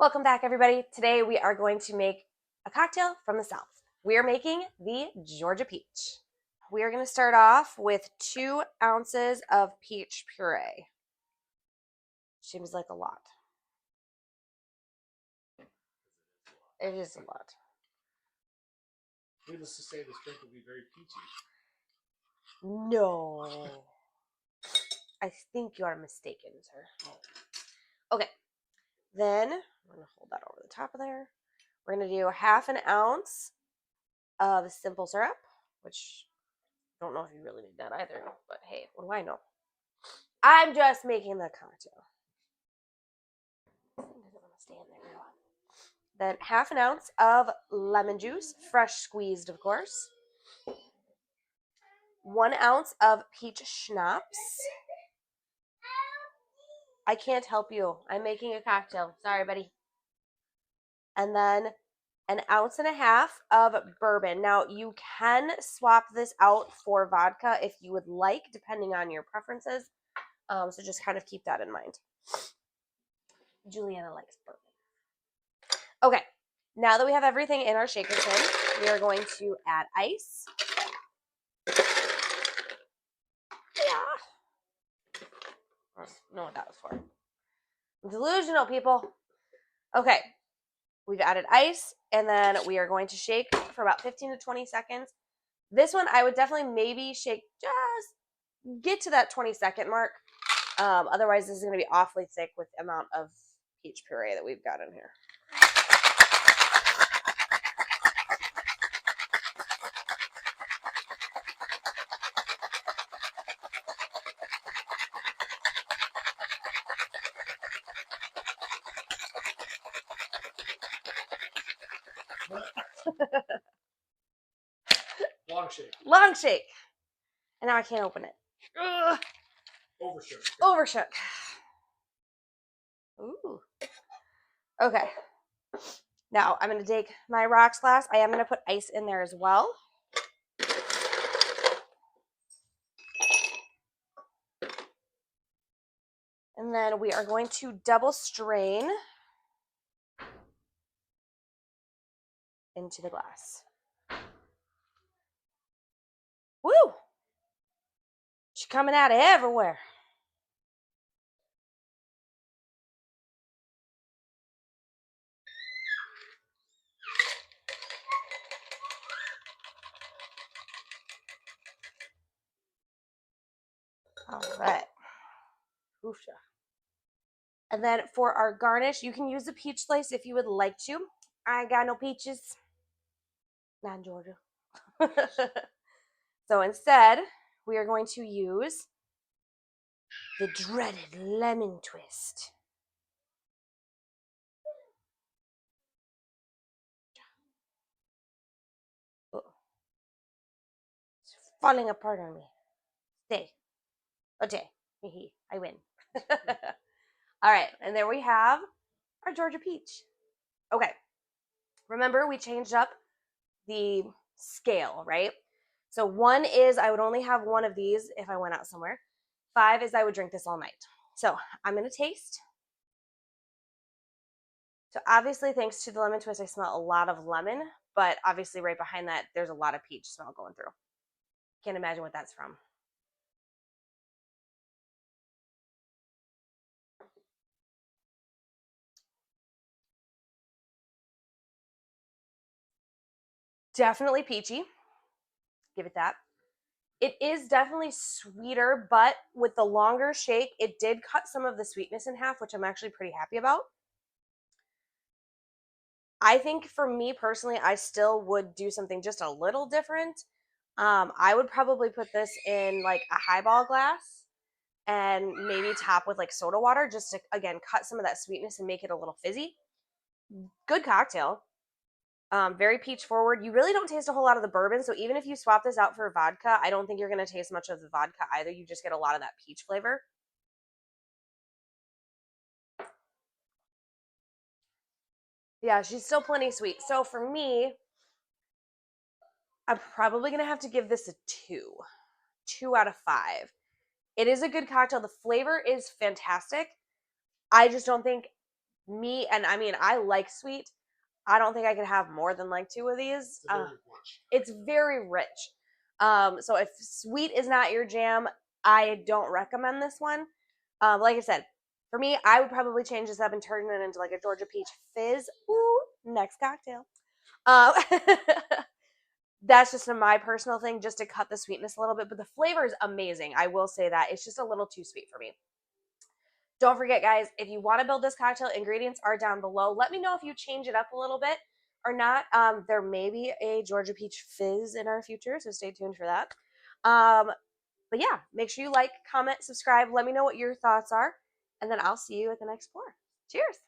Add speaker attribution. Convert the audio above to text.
Speaker 1: Welcome back, everybody. Today we are going to make a cocktail from the South. We are making the Georgia Peach. We are going to start off with 2 ounces of peach puree. Seems like a lot. It is a lot.
Speaker 2: Needless to say, this drink will be very peachy.
Speaker 1: No. I think you are mistaken, sir. Okay. Then I'm going to hold that over the top of there. We're going to do 1/2 ounce of simple syrup, which I don't know if you really need that either, but hey, what do I know? I'm just making the cocktail. Doesn't want to stay in there now. Then 1/2 ounce of lemon juice, fresh squeezed, of course. 1 ounce of peach schnapps. I can't help you. I'm making a cocktail. Sorry, buddy. And then 1.5 ounces of bourbon. Now, you can swap this out for vodka if you would like, depending on your preferences. So just kind of keep that in mind. Juliana likes bourbon. Okay, now that we have everything in our shaker tin, we are going to add ice. Yeah. I don't know what that was for. I'm delusional, people. Okay, we've added ice, and then we are going to shake for about 15 to 20 seconds. This one, I would definitely maybe shake just get to that 20-second mark. Otherwise, this is going to be awfully thick with the amount of peach puree that we've got in here.
Speaker 2: Long shake.
Speaker 1: Long shake. And now I can't open it. Ugh.
Speaker 2: Overshook.
Speaker 1: Overshook. Ooh. Okay. Now I'm going to take my rocks glass. I am going to put ice in there as well. And then we are going to double strain into the glass. Woo! She's coming out of everywhere. All right. Oofta. And then for our garnish, you can use a peach slice if you would like to. I ain't got no peaches. Not in Georgia. So instead, we are going to use the dreaded lemon twist. Oh. It's falling apart on me. Stay. Okay. I win. All right. And there we have our Georgia peach. Okay. Remember, we changed up the scale, right? So 1 is I would only have 1 of these if I went out somewhere. 5 is I would drink this all night. So I'm going to taste. So obviously, thanks to the lemon twist, I smell a lot of lemon, but obviously right behind that, there's a lot of peach smell going through. Can't imagine what that's from. Definitely peachy. Give it that. It is definitely sweeter, but with the longer shake, it did cut some of the sweetness in half, which I'm actually pretty happy about. I think for me personally, I still would do something just a little different. I would probably put this in like a highball glass and maybe top with like soda water just to, again, cut some of that sweetness and make it a little fizzy. Good cocktail. Very peach forward. You really don't taste a whole lot of the bourbon, so even if you swap this out for vodka, I don't think you're going to taste much of the vodka either. You just get a lot of that peach flavor. Yeah, she's still plenty sweet. So for me, I'm probably going to have to give this a 2. 2 out of 5. It is a good cocktail. The flavor is fantastic. I just don't think me, and I mean, I like sweet. I don't think I could have more than like two of these.
Speaker 2: It's very rich.
Speaker 1: It's very rich. So if sweet is not your jam, I don't recommend this one. Like I said, for me, I would probably change this up and turn it into like a Georgia peach fizz. Ooh, next cocktail. Um, that's just my personal thing, just to cut the sweetness a little bit. But the flavor is amazing. I will say that it's just a little too sweet for me. Don't forget, guys, if you want to build this cocktail, ingredients are down below. Let me know if you change it up a little bit or not. There may be a Georgia peach fizz in our future, so stay tuned for that. But yeah, make sure you like, comment, subscribe. Let me know what your thoughts are, and then I'll see you at the next pour. Cheers.